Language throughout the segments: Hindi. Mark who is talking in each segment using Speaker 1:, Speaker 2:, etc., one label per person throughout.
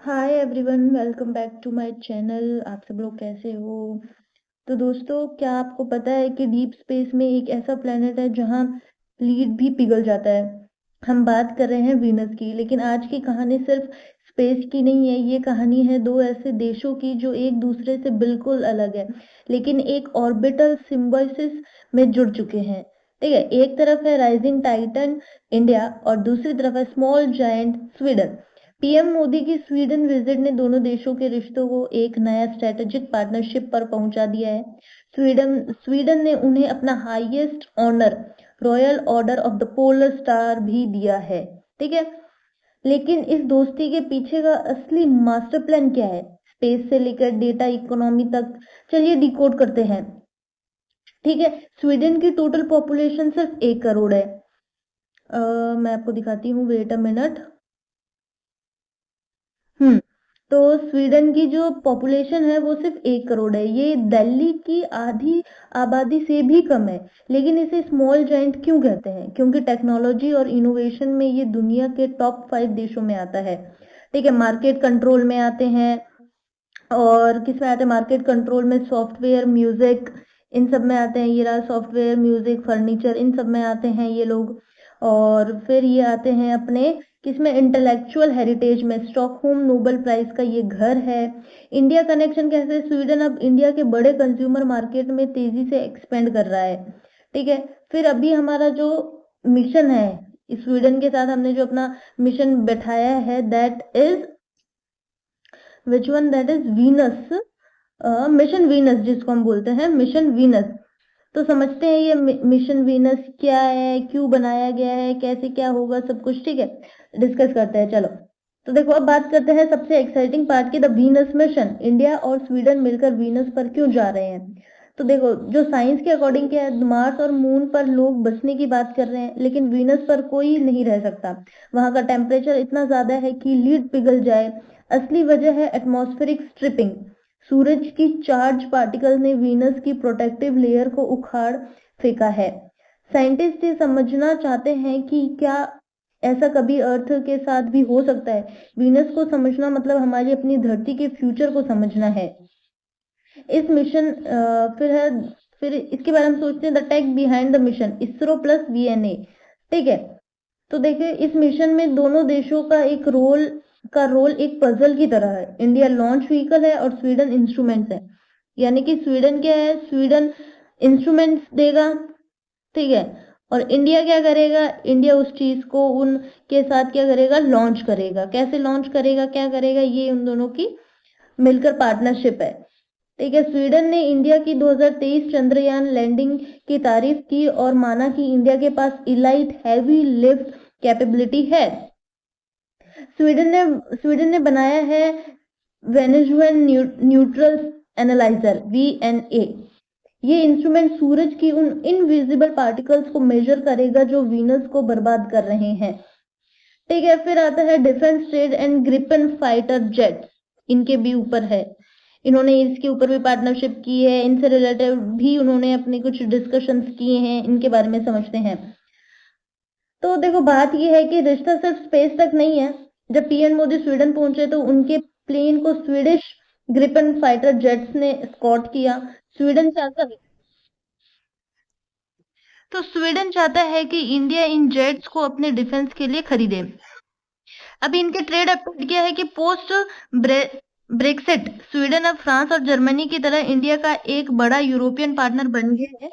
Speaker 1: Hi everyone, welcome back to my channel. आप सब लोग कैसे हो? तो दोस्तों, क्या आपको पता है कि डीप स्पेस में एक ऐसा प्लेनेट है जहां लीड भी पिघल जाता है। हम बात कर रहे हैं वीनस की, लेकिन आज की कहानी सिर्फ स्पेस की नहीं है। ये कहानी है दो ऐसे देशों की जो एक दूसरे से बिल्कुल अलग है, लेकिन एक ऑर्बिटल सिम्बायोसिस में जुड़ चुके हैं। ठीक है, एक तरफ है राइजिंग टाइटन इंडिया और दूसरी तरफ है small giant Sweden. PM Modi की स्वीडन विजिट ने दोनों देशों के रिश्तों को एक नया स्ट्रेटेजिक पार्टनरशिप पर पहुंचा दिया है। स्वीडन स्वीडन ने उन्हें अपना highest honour royal order of the polar star भी दिया है। ठीक है, लेकिन इस दोस्ती के पीछे का असली मास्टर प्लान क्या है? स्पेस से लेकर डेटा इकोनॉमी तक, चलिए डिकोड करते हैं। ठीक है, स्वीडन की टोटल पॉपुलेशन सिर्फ 1 करोड़ है। मैं आपको दिखाती हूँ, वेट अ मिनट। हम्म तो स्वीडन की जो पॉपुलेशन है वो सिर्फ 1 करोड़ है। ये दिल्ली की आधी आबादी से भी कम है। लेकिन इसे स्मॉल जाइंट क्यों कहते हैं? क्योंकि टेक्नोलॉजी और इनोवेशन में ये दुनिया के टॉप 5 देशों में आता है। ठीक है, मार्केट कंट्रोल में आते हैं। और किस में आते हैं? मार्केट कंट्रोल में सॉफ्टवेयर, म्यूजिक, इन सब में आते हैं। ये रहा सॉफ्टवेयर, म्यूजिक, फर्नीचर, इन सब में आते हैं ये लोग। और फिर ये आते हैं अपने किसमें? इंटेलेक्चुअल हेरिटेज में। स्टॉकहोम नोबेल प्राइज का ये घर है। इंडिया कनेक्शन कैसे? स्वीडन अब इंडिया के बड़े कंज्यूमर मार्केट में तेजी से एक्सपेंड कर रहा है। ठीक है, फिर अभी हमारा जो मिशन है, स्वीडन के साथ हमने जो अपना मिशन बैठाया है, that is which one? That is Venus. Mission Venus, जिसको हम बोलते हैं मिशन वीनस। तो समझते हैं ये मिशन वीनस क्या है, क्यों बनाया गया है, कैसे क्या होगा, सब कुछ। ठीक है, डिस्कस करते हैं, चलो। तो देखो, अब बात करते हैं सबसे एक्साइटिंग पार्ट की, द वीनस मिशन। इंडिया और स्वीडन मिलकर वीनस पर क्यों जा रहे हैं? तो देखो, जो साइंस के अकॉर्डिंग क्या है, मार्स और मून पर लोग बसने की बात कर रहे हैं, लेकिन वीनस पर कोई नहीं रह सकता। वहां का टेम्परेचर इतना ज्यादा है कि लीड पिघल जाए। असली वजह है एटमॉस्फेरिक स्ट्रिपिंग। सूरज की चार्ज पार्टिकल ने वीनस की प्रोटेक्टिव लेयर को उखाड़ फेंका है। साइंटिस्ट ये समझना चाहते हैं कि क्या ऐसा कभी अर्थ के साथ भी हो सकता है। वीनस को समझना मतलब हमारी अपनी धरती के फ्यूचर को समझना है। इस मिशन फिर इसके बारे में सोचते हैं, the tech behind the mission, ISRO plus VNA. ठीक है, तो देखिए, इस मिशन में दोनों देशों का रोल एक पजल की तरह है। इंडिया लॉन्च व्हीकल है और स्वीडन इंस्ट्रूमेंट्स है। यानी कि स्वीडन क्या है? स्वीडन इंस्ट्रूमेंट्स देगा। ठीक है, और इंडिया क्या करेगा? इंडिया उस चीज को उनके साथ क्या करेगा? लॉन्च करेगा। कैसे लॉन्च करेगा, क्या करेगा, ये उन दोनों की मिलकर पार्टनरशिप है। ठीक है, स्वीडन ने इंडिया की 2023 चंद्रयान लैंडिंग की तारीफ की और माना कि इंडिया के पास इलाइट हैवी लिफ्ट कैपेबिलिटी है। स्वीडन ने बनाया है वेनेजुएल न्यूट्रल एनालाइजर, वीएनए। ये इंस्ट्रूमेंट सूरज की उन इनविजिबल पार्टिकल्स को मेजर करेगा जो वीनस को बर्बाद कर रहे हैं। ठीक है, फिर आता है defence trade and Gripen fighter jets. इनके भी ऊपर है, इन्होंने इसके ऊपर भी पार्टनरशिप की है। इनसे रिलेटेड भी उन्होंने अपने कुछ डिस्कशंस किए हैं, इनके बारे में समझते हैं। तो देखो, बात यह है कि रिश्ता सिर्फ स्पेस तक नहीं है। जब पीएम मोदी स्वीडन पहुंचे तो उनके प्लेन को स्वीडिश ग्रिपन फाइटर जेट्स ने स्कॉट किया। स्वीडन चाहता है स्वीडन चाहता है कि इंडिया इन जेट्स को अपने डिफेंस के लिए खरीदे। अभी इनके ट्रेड अपडेट क्या है कि पोस्ट ब्रेक्सिट स्वीडन अब फ्रांस और जर्मनी की तरह इंडिया का एक बड़ा यूरोपियन पार्टनर बन गया है।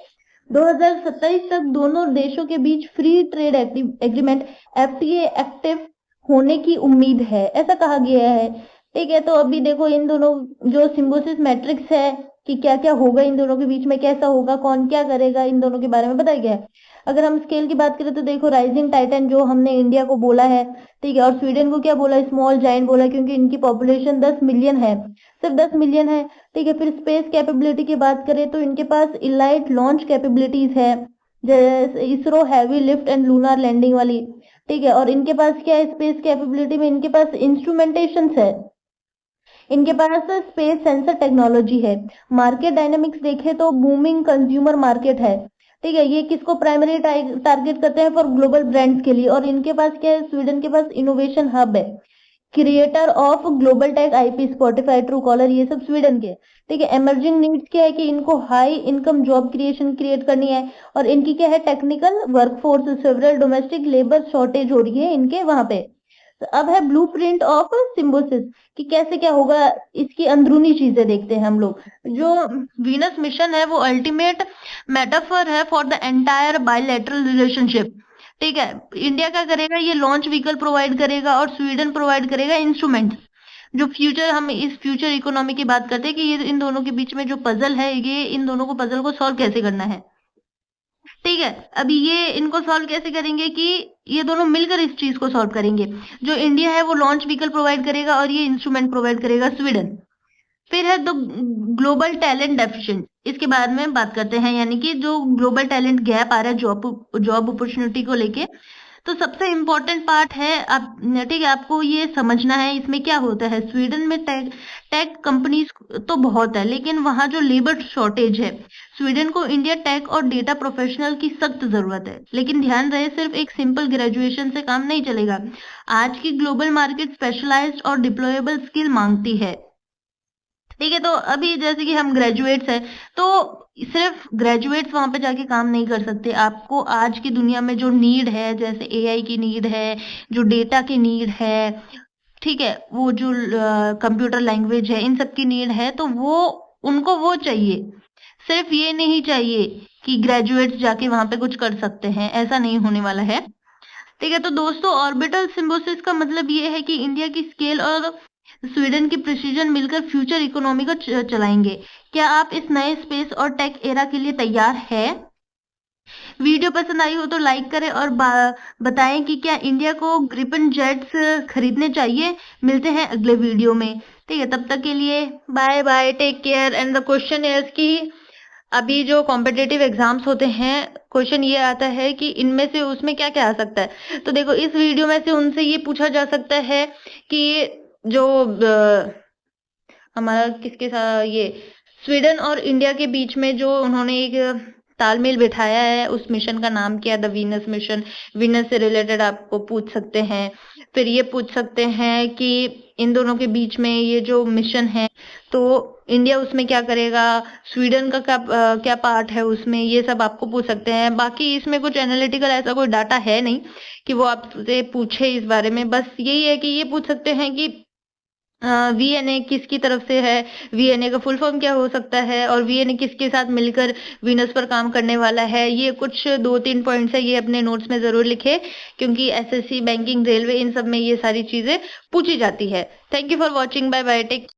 Speaker 1: 2027 तक दोनों देशों के बीच free trade agreement, FTA, active होने की उम्मीद है, ऐसा कहा गया है। ठीक है, तो अभी देखो, इन दोनों जो सिम्बोसिस मैट्रिक्स है कि क्या क्या होगा इन दोनों के बीच में, कैसा होगा, कौन क्या करेगा, इन दोनों के बारे में बताया गया है। अगर हम स्केल की बात करें तो देखो, राइजिंग टाइटन जो हमने इंडिया को बोला है, ठीक है, और स्वीडन को क्या बोला? स्मॉल जाइंट बोला, क्योंकि इनकी पॉपुलेशन 10 मिलियन है, सिर्फ 10 मिलियन है। ठीक है, फिर स्पेस कैपेबिलिटी की बात करें तो इनके पास इलाइट लॉन्च कैपेबिलिटीज है, जैसे ISRO heavy lift and lunar landing वाली। ठीक है, और इनके पास क्या है? स्पेस कैपेबिलिटी में इनके पास इंस्ट्रूमेंटेशन है, इनके पास स्पेस सेंसर टेक्नोलॉजी है। मार्केट डायनामिक्स देखें तो बूमिंग कंज्यूमर मार्केट है। ठीक है, ये किसको प्राइमरी टारगेट करते हैं? फॉर ग्लोबल ब्रांड्स के लिए। और इनके पास क्या है? स्वीडन के पास इनोवेशन हब है। Creator of global tech IP, Spotify, true collar, ये सब स्वीडन के। ठीक है, इमर्जिंग नीड्स क्या है कि इनको high income job creation create करनी है, और इनकी क्या है, technical workforce, several domestic labour shortage हो रही है इनके वहां पे। तो अब है ब्लूप्रिंट ऑफ सिम्बोसिस, कि कैसे क्या होगा, इसकी अंदरूनी चीजें देखते हैं हम लोग। जो वीनस मिशन है वो अल्टीमेट मेटाफर है for the entire bilateral relationship. ठीक है, इंडिया क्या करेगा, ये लॉन्च व्हीकल प्रोवाइड करेगा और स्वीडन प्रोवाइड करेगा इंस्ट्रूमेंट। जो फ्यूचर, हम इस फ्यूचर इकोनॉमी की बात करते हैं कि ये इन दोनों के बीच में जो पजल है, ये इन दोनों को पजल को सॉल्व कैसे करना है। ठीक है, अभी ये इनको सॉल्व कैसे करेंगे कि ये दोनों मिलकर इस चीज को सॉल्व करेंगे। जो इंडिया है वो लॉन्च व्हीकल प्रोवाइड करेगा और ये इंस्ट्रूमेंट प्रोवाइड करेगा स्वीडन। फिर है द ग्लोबल टैलेंट डेफिशिएंट, इसके बाद में बात करते हैं, यानी कि जो ग्लोबल टैलेंट गैप आ रहा है जॉब अपॉर्चुनिटी को लेके। तो सबसे इम्पोर्टेंट पार्ट है, आप ठीक है, आपको ये समझना है इसमें क्या होता है। स्वीडन में टेक टेक कंपनीज तो बहुत है, लेकिन वहां जो लेबर शॉर्टेज है, स्वीडन को इंडिया टेक और डेटा प्रोफेशनल की सख्त जरूरत है। लेकिन ध्यान रहे, सिर्फ एक सिंपल ग्रेजुएशन से काम नहीं चलेगा। आज की ग्लोबल मार्केट स्पेशलाइज्ड और डिप्लॉयबल स्किल मांगती है। ठीक है, तो अभी जैसे कि हम ग्रेजुएट्स हैं, तो सिर्फ ग्रेजुएट्स वहां पे जाके काम नहीं कर सकते। आपको आज की दुनिया में जो नीड है, जैसे एआई की नीड है, जो डेटा की नीड है, ठीक है, वो जो कंप्यूटर लैंग्वेज है, इन सब की नीड है, तो वो उनको वो चाहिए। सिर्फ ये नहीं चाहिए कि ग्रेजुएट्स जाके वहां पे कुछ कर सकते हैं, ऐसा नहीं होने वाला है। ठीक है, तो दोस्तों, ऑर्बिटल सिम्बोसिस का मतलब ये है कि इंडिया की स्केल और स्वीडन की प्रिसीजन मिलकर फ्यूचर इकोनॉमी को चलाएंगे। क्या आप इस नए स्पेस और टेक एरा के लिए तैयार है? वीडियो पसंद आई हो तो लाइक करें और बताएं कि क्या इंडिया को ग्रिपन जेट्स खरीदने चाहिए। मिलते हैं अगले वीडियो में। ठीक है, तब तक के लिए bye bye, take care. And the question is कि अभी जो कॉम्पिटेटिव एग्जाम्स होते हैं, क्वेश्चन ये आता है कि इनमें से उसमें क्या क्या आ सकता है। तो देखो, इस वीडियो में से उनसे ये पूछा जा सकता है कि जो हमारा किसके साथ, ये स्वीडन और इंडिया के बीच में जो उन्होंने एक तालमेल बिठाया है, उस मिशन का नाम क्या है, द वीनस मिशन। वीनस से रिलेटेड आपको पूछ सकते हैं। फिर ये पूछ सकते हैं कि इन दोनों के बीच में ये जो मिशन है, तो इंडिया उसमें क्या करेगा, स्वीडन का क्या पार्ट है उसमें, ये सब आपको पूछ सकते हैं। बाकी इसमें कुछ एनालिटिकल ऐसा कोई डाटा है नहीं कि वो आपसे पूछे इस बारे में। बस यही है कि ये पूछ सकते हैं कि वीएनए किसकी तरफ से है, वीएनए का फुल फॉर्म क्या हो सकता है, और वीएनए किसके साथ मिलकर वीनस पर काम करने वाला है। ये कुछ 2-3 पॉइंट्स है, ये अपने नोट्स में जरूर लिखे, क्योंकि एसएससी, बैंकिंग, रेलवे, इन सब में ये सारी चीजें पूछी जाती है। Thank you for watching, bye bye, take.